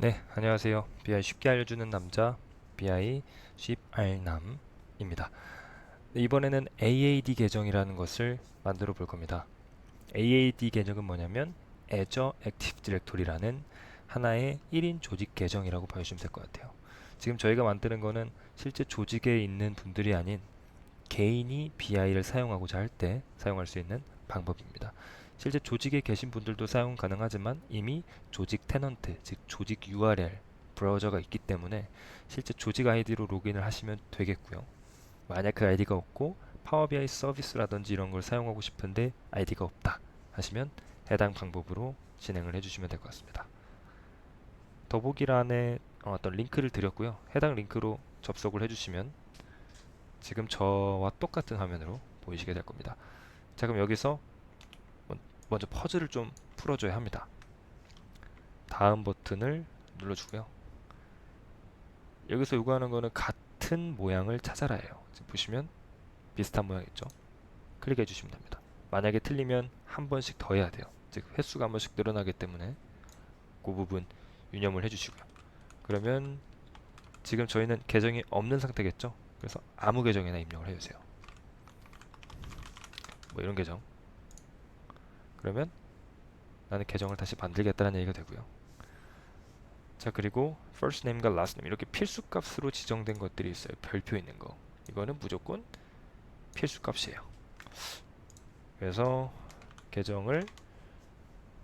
네, 안녕하세요. BI 쉽게 알려주는 남자, BI 쉽알남입니다. 네, 이번에는 AAD 계정이라는 것을 만들어 볼 겁니다. AAD 계정은 뭐냐면 Azure Active Directory라는 하나의 1인 조직 계정이라고 봐주시면 될 것 같아요. 지금 저희가 만드는 거는 실제 조직에 있는 분들이 아닌 개인이 BI를 사용하고자 할 때 사용할 수 있는 방법입니다. 실제 조직에 계신 분들도 사용 가능하지만 이미 조직 테넌트, 즉 조직 URL 브라우저가 있기 때문에 실제 조직 아이디로 로그인을 하시면 되겠고요. 만약 그 아이디가 없고 파워 BI 서비스라든지 이런 걸 사용하고 싶은데 아이디가 없다 하시면 해당 방법으로 진행을 해주시면 될 것 같습니다. 더보기란에 어떤 링크를 드렸고요. 해당 링크로 접속을 해주시면 지금 저와 똑같은 화면으로 보이시게 될 겁니다. 자, 그럼 여기서 먼저 퍼즐을 좀 풀어줘야 합니다. 다음 버튼을 눌러주고요. 여기서 요구하는 거는 같은 모양을 찾아라예요. 지금 보시면 비슷한 모양 있죠? 클릭해 주시면 됩니다. 만약에 틀리면 한 번씩 더 해야 돼요. 즉 횟수가 한 번씩 늘어나기 때문에 그 부분 유념을 해주시고요. 그러면 지금 저희는 계정이 없는 상태겠죠? 그래서 아무 계정이나 입력을 해주세요. 뭐 이런 계정. 그러면 나는 계정을 다시 만들겠다는 얘기가 되고요. 자, 그리고 first name과 last name 이렇게 필수 값으로 지정된 것들이 있어요. 별표 있는 거. 이거는 무조건 필수 값이에요. 그래서 계정을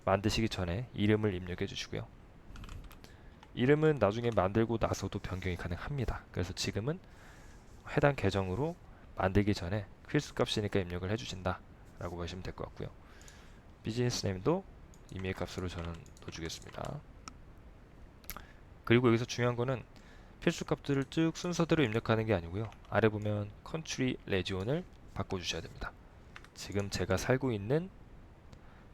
만드시기 전에 이름을 입력해 주시고요. 이름은 나중에 만들고 나서도 변경이 가능합니다. 그래서 지금은 해당 계정으로 만들기 전에 필수 값이니까 입력을 해주신다 라고 보시면 될 것 같고요. 비즈니스 네임도 임의의 값으로 저는 넣어주겠습니다. 그리고 여기서 중요한 거는 필수 값들을 쭉 순서대로 입력하는 게 아니고요. 아래 보면 컨트리 레지온을 바꿔주셔야 됩니다. 지금 제가 살고 있는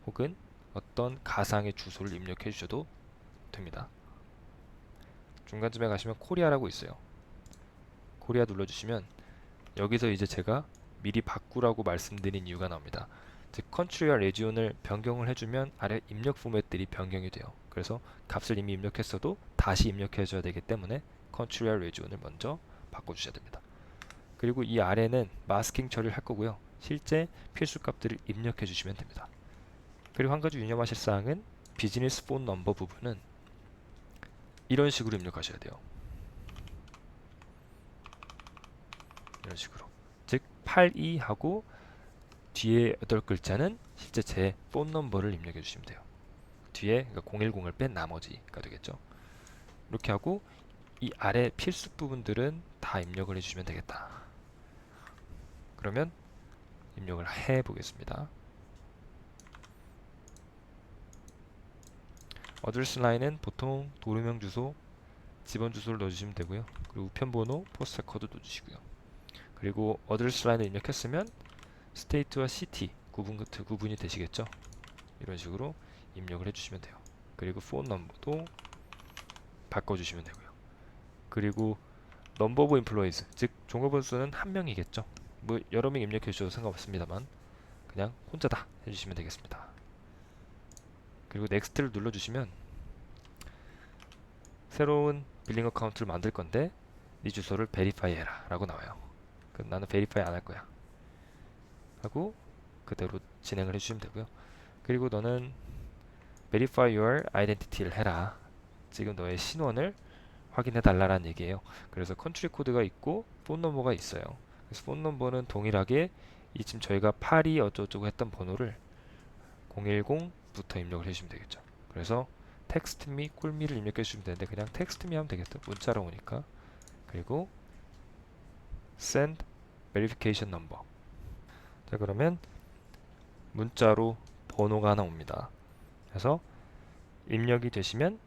혹은 어떤 가상의 주소를 입력해 주셔도 됩니다. 중간쯤에 가시면 코리아라고 있어요. 코리아 눌러주시면 여기서 이제 제가 미리 바꾸라고 말씀드린 이유가 나옵니다. 즉 컨트리와 레지온을 변경을 해주면 아래 입력 포맷들이 변경이 돼요. 그래서 값을 이미 입력했어도 다시 입력해 줘야 되기 때문에 컨트리와 레지온을 먼저 바꿔주셔야 됩니다. 그리고 이 아래는 마스킹 처리를 할 거고요. 실제 필수 값들을 입력해 주시면 됩니다. 그리고 한 가지 유념하실 사항은 비즈니스 폰 넘버 부분은 이런 식으로 입력하셔야 돼요. 이런 식으로. 즉 82하고 뒤에 8글자는 실제 제 폰 넘버를 입력해 주시면 돼요. 뒤에 그러니까 010을 뺀 나머지가 되겠죠. 이렇게 하고 이 아래 필수 부분들은 다 입력을 해주시면 되겠다. 그러면 입력을 해 보겠습니다. 어드레스 라인은 보통 도로명 주소, 집원 주소를 넣어주시면 되고요. 그리고 우편 번호, 포스탈 코드 넣어주시고요. 그리고 어드레스 라인을 입력했으면 스테이트와 시티 구분이 되시겠죠. 이런 식으로 입력을 해주시면 돼요. 그리고 폰 넘버도 바꿔주시면 되고요. 그리고 넘버 오브 임플로이즈, 즉 종업원 수는 한 명이겠죠. 뭐 여러 명 입력해 주셔도 상관없습니다만 그냥 혼자다 해주시면 되겠습니다. 그리고 넥스트를 눌러주시면 새로운 빌링 어카운트를 만들 건데 네 주소를 베리파이 해라 라고 나와요. 그럼 나는 베리파이 안 할 거야 하고 그대로 진행을 해주시면 되고요. 그리고 너는 verify your identity를 해라. 지금 너의 신원을 확인해 달라는 얘기예요. 그래서 컨트리 코드가 있고 폰 넘버가 있어요. 그래서 폰 넘버는 동일하게 이 지금 저희가 82 어쩌고저쩌고 했던 번호를 010부터 입력을 해주시면 되겠죠. 그래서 텍스트미 꿀미를 입력해 주시면 되는데 그냥 텍스트미 하면 되겠죠. 문자로 오니까. 그리고 send verification number. 자, 그러면 문자로 번호가 하나 옵니다. 그래서 입력이 되시면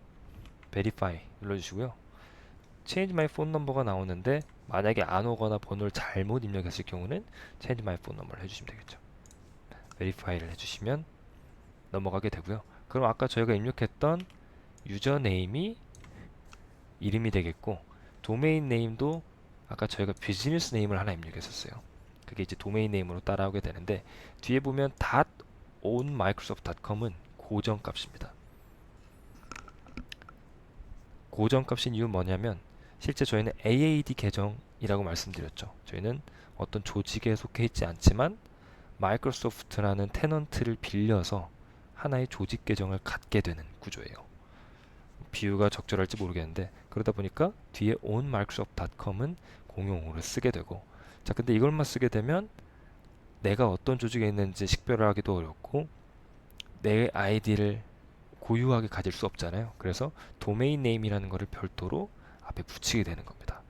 verify 눌러주시고요. change my phone number가 나오는데 만약에 안 오거나 번호를 잘못 입력했을 경우는 change my phone number를 해주시면 되겠죠. verify를 해주시면 넘어가게 되고요. 그럼 아까 저희가 입력했던 유저네임이 이름이 되겠고 도메인 네임도 아까 저희가 비즈니스 네임을 하나 입력했었어요. 그게 이제 도메인 네임으로 따라오게 되는데 뒤에 보면 .onmicrosoft.com은 고정 값입니다. 고정값인 이유는 뭐냐면 실제 저희는 AAD 계정이라고 말씀드렸죠. 저희는 어떤 조직에 속해 있지 않지만 마이크로소프트라는 테넌트를 빌려서 하나의 조직 계정을 갖게 되는 구조예요. 비유가 적절할지 모르겠는데 그러다 보니까 뒤에 onmicrosoft.com은 공용으로 쓰게 되고, 자 근데 이걸만 쓰게 되면 내가 어떤 조직에 있는지 식별하기도 어렵고 내 아이디를 고유하게 가질 수 없잖아요. 그래서 도메인 네임이라는 거를 별도로 앞에 붙이게 되는 겁니다.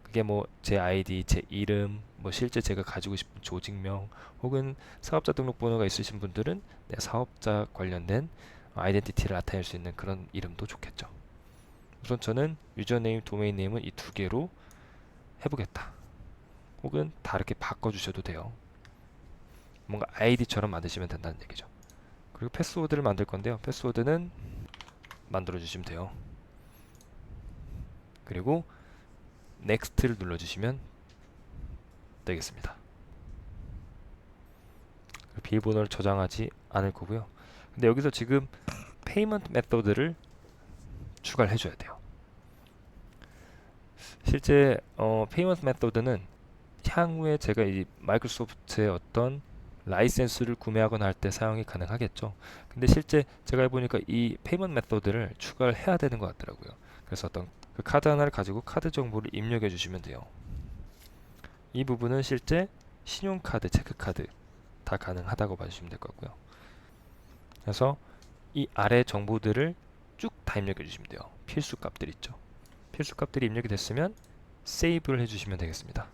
그게 뭐 제 아이디, 제 이름, 뭐 실제 제가 가지고 싶은 조직명 혹은 사업자 등록번호가 있으신 분들은 내 사업자 관련된 아이덴티티를 나타낼 수 있는 그런 이름도 좋겠죠. 우선 저는 유저네임, 도메인네임은 이 두 개로 해보겠다. 혹은 다르게 바꿔주셔도 돼요. 뭔가 아이디처럼 만드시면 된다는 얘기죠. 그리고 패스워드를 만들 건데요. 패스워드는 만들어 주시면 돼요. 그리고 넥스트를 눌러주시면 되겠습니다. 비밀번호를 저장하지 않을 거고요. 근데 여기서 지금 페이먼트 메소드를 추가를 해줘야 돼요. 실제 페이먼트 메소드는 향후에 제가 이 마이크로소프트의 어떤 라이센스를 구매하거나 할 때 사용이 가능하겠죠. 근데 실제 제가 해보니까 이 페이먼트 메소드를 추가를 해야 되는 것 같더라고요. 그래서 어떤 그 카드 하나를 가지고 카드 정보를 입력해 주시면 돼요. 이 부분은 실제 신용카드, 체크카드 다 가능하다고 봐주시면 될 것 같고요. 그래서 이 아래 정보들을 쭉 다 입력해 주시면 돼요. 필수 값들 있죠. 필수 값들이 입력이 됐으면 세이브를 해주시면 되겠습니다.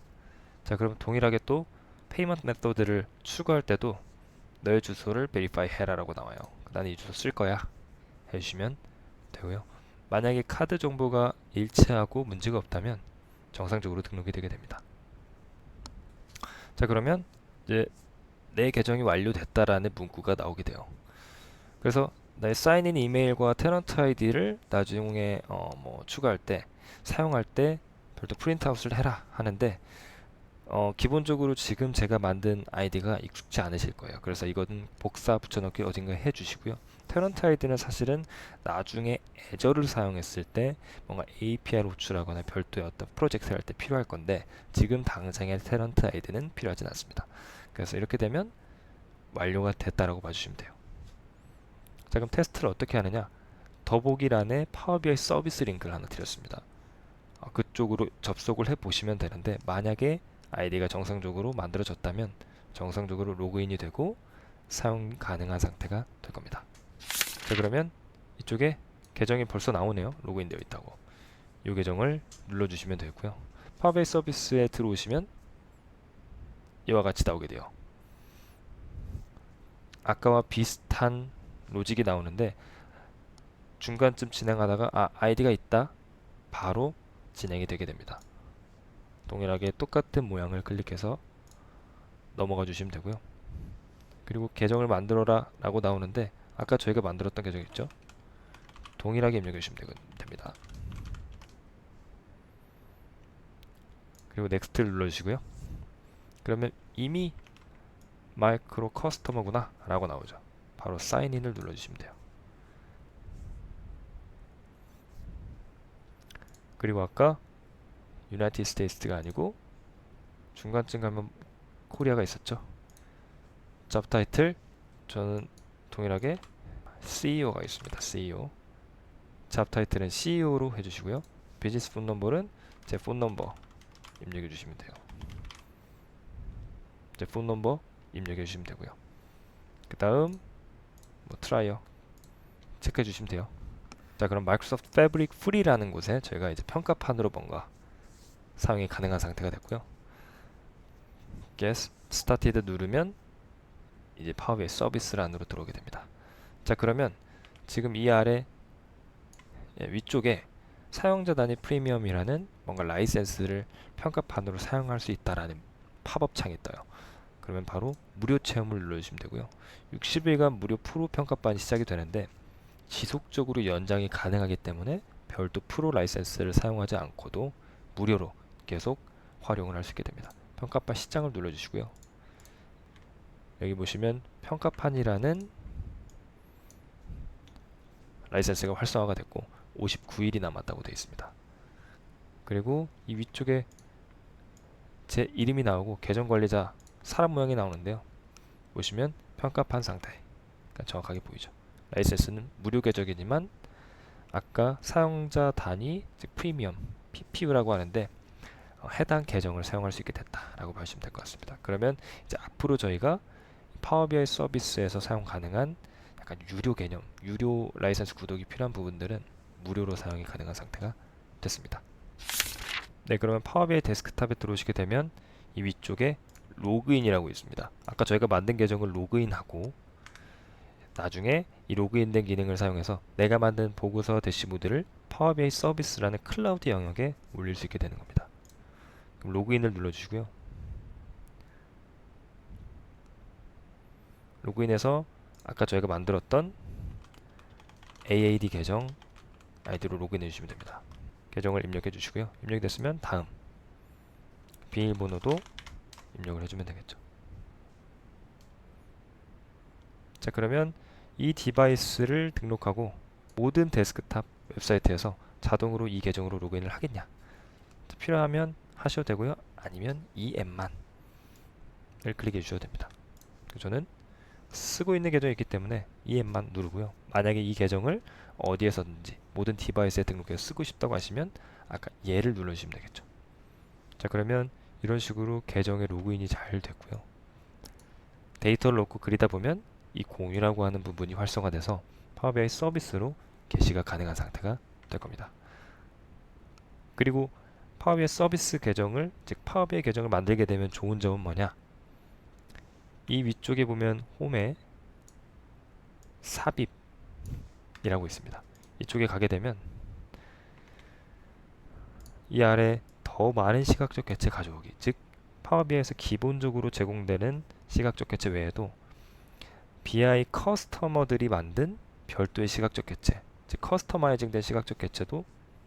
자, 그럼 동일하게 또 페이먼트 메소드를 추가할 때도 너의 주소를 베리파이 해라라고 나와요. 나는 이 주소 쓸 거야 해주시면 되고요. 만약에 카드 정보가 일치하고 문제가 없다면 정상적으로 등록이 되게 됩니다. 자, 그러면 이제 내 계정이 완료됐다라는 문구가 나오게 돼요. 그래서 나의 사인인 이메일과 테넌트 아이디를 나중에 뭐 추가할 때, 사용할 때 별도 프린트아웃을 해라 하는데 기본적으로 지금 제가 만든 아이디가 익숙치 않으실 거예요. 그래서 이거는 복사 붙여넣기 어딘가에 해주시고요. 테넌트 아이디는 사실은 나중에 애저를 사용했을 때 뭔가 API를 호출하거나 별도의 어떤 프로젝트를 할 때 필요할 건데 지금 당장의 테넌트 아이디는 필요하진 않습니다. 그래서 이렇게 되면 완료가 됐다라고 봐주시면 돼요. 자, 그럼 테스트를 어떻게 하느냐? 더보기란에 파워비아이 서비스 링크를 하나 드렸습니다. 그쪽으로 접속을 해 보시면 되는데 만약에 아이디가 정상적으로 만들어졌다면 정상적으로 로그인이 되고 사용 가능한 상태가 될 겁니다. 자, 그러면 이쪽에 계정이 벌써 나오네요. 로그인 되어 있다고. 이 계정을 눌러주시면 되고요. 파워비아이 서비스에 들어오시면 이와 같이 나오게 돼요. 아까와 비슷한 로직이 나오는데 중간쯤 진행하다가 아이디가 있다, 바로 진행이 되게 됩니다. 동일하게 똑같은 모양을 클릭해서 넘어가 주시면 되고요. 그리고 계정을 만들어라 라고 나오는데 아까 저희가 만들었던 계정 있죠? 동일하게 입력해 주시면 됩니다. 그리고 넥스트를 눌러주시고요. 그러면 이미 마이크로 커스터머구나 라고 나오죠. 바로 사인인을 눌러주시면 돼요. 그리고 아까 유나이티드 스테이트가 아니고 중간쯤 가면 코리아가 있었죠. 잡 타이틀 저는 동일하게 CEO가 있습니다. CEO. 잡 타이틀은 CEO로 해주시고요. 비즈니스 폰 넘버는 제 폰 넘버 입력해 주시면 돼요. 제 폰 넘버 입력해 주시면 되고요. 그 다음 뭐 트라이어 체크해 주시면 돼요. 자, 그럼 마이크로소프트 패브릭 프리라는 곳에 저희가 이제 평가판으로 뭔가 사용이 가능한 상태가 됐고요. Get Started 누르면 이제 파워비아이 서비스란으로 들어오게 됩니다. 자, 그러면 지금 이 아래 위쪽에 사용자 단위 프리미엄이라는 뭔가 라이센스를 평가판으로 사용할 수 있다라는 팝업 창이 떠요. 그러면 바로 무료 체험을 눌러주시면 되고요. 60일간 무료 프로 평가판이 시작이 되는데 지속적으로 연장이 가능하기 때문에 별도 프로 라이센스를 사용하지 않고도 무료로 계속 활용을 할 수 있게 됩니다. 평가판 시작을 눌러주시고요. 여기 보시면 평가판이라는 라이센스가 활성화가 됐고 59일이 남았다고 되어 있습니다. 그리고 이 위쪽에 제 이름이 나오고 계정 관리자 사람 모양이 나오는데요. 보시면 평가판 상태, 그러니까 정확하게 보이죠. 라이센스는 무료 계정이지만 아까 사용자 단위, 즉 프리미엄 PPU라고 하는데 해당 계정을 사용할 수 있게 됐다라고 보시면 될 것 같습니다. 그러면 이제 앞으로 저희가 파워 BI 서비스에서 사용 가능한 약간 유료 개념, 유료 라이센스 구독이 필요한 부분들은 무료로 사용이 가능한 상태가 됐습니다. 네, 그러면 파워 BI 데스크탑에 들어오시게 되면 이 위쪽에 로그인이라고 있습니다. 아까 저희가 만든 계정을 로그인하고 나중에 이 로그인된 기능을 사용해서 내가 만든 보고서 대시보드를 파워 BI 서비스라는 클라우드 영역에 올릴 수 있게 되는 겁니다. 그럼 로그인을 눌러주시고요. 로그인해서 아까 저희가 만들었던 AAD 계정 아이디로 로그인해 주시면 됩니다. 계정을 입력해 주시고요. 입력이 됐으면 다음 비밀번호도 입력을 해주면 되겠죠. 자, 그러면 이 디바이스를 등록하고 모든 데스크탑 웹사이트에서 자동으로 이 계정으로 로그인을 하겠냐, 필요하면 하셔도 되고요. 아니면 이 앱만을 클릭해 주셔도 됩니다. 저는 쓰고 있는 계정이 있기 때문에 이 앱만 누르고요. 만약에 이 계정을 어디에서든지 모든 디바이스에 등록해서 쓰고 싶다고 하시면 아까 얘를 눌러주시면 되겠죠. 자, 그러면 이런 식으로 계정에 로그인이 잘 됐고요. 데이터를 넣고 그리다 보면 이 공유라고 하는 부분이 활성화돼서 파워 BI 서비스로 게시가 가능한 상태가 될 겁니다. 그리고 파워 BI 서비스 계정을, 즉 파워 BI 계정을 만들게 되면 좋은 점은 뭐냐? 이 위쪽에 보면 홈에 삽입이라고 있습니다. 이쪽에 가게 되면 이 아래 더 많은 시각적 객체 가져오기, 즉 파워 BI에서 기본적으로 제공되는 시각적 객체 외에도 BI 커스터머들이 만든 별도의 시각적 객체, 즉 커스터마이징된 시각적 객체도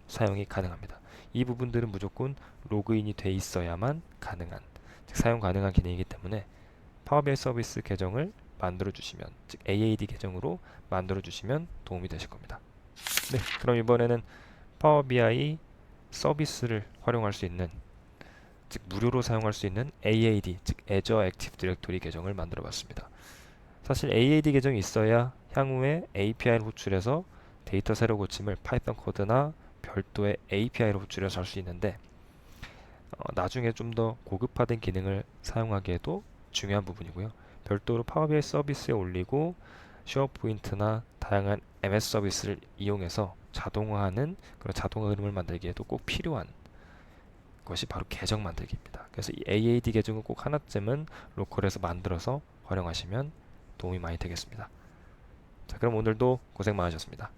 사용이 가능합니다. 이 부분들은 무조건 로그인이 돼 있어야만 가능한, 즉 사용 가능한 기능이기 때문에 파워 BI 서비스 계정을 만들어 주시면, 즉 AAD 계정으로 만들어 주시면 도움이 되실 겁니다. 네, 그럼 이번에는 파워 BI 서비스를 활용할 수 있는, 즉 무료로 사용할 수 있는 AAD, 즉 Azure Active Directory 계정을 만들어 봤습니다. 사실 AAD 계정이 있어야 향후에 API를 호출해서 데이터 세로 고침을 파이썬 코드나 별도의 API로 호출해서 할 수 있는데 나중에 좀 더 고급화된 기능을 사용하기에도 중요한 부분이고요. 별도로 파워 BI 서비스에 올리고 쉐어포인트나 다양한 MS 서비스를 이용해서 자동화하는 그런 자동화 흐름을 만들기에도 꼭 필요한 것이 바로 계정 만들기입니다. 그래서 이 AAD 계정은 꼭 하나쯤은 로컬에서 만들어서 활용하시면 도움이 많이 되겠습니다. 자, 그럼 오늘도 고생 많으셨습니다.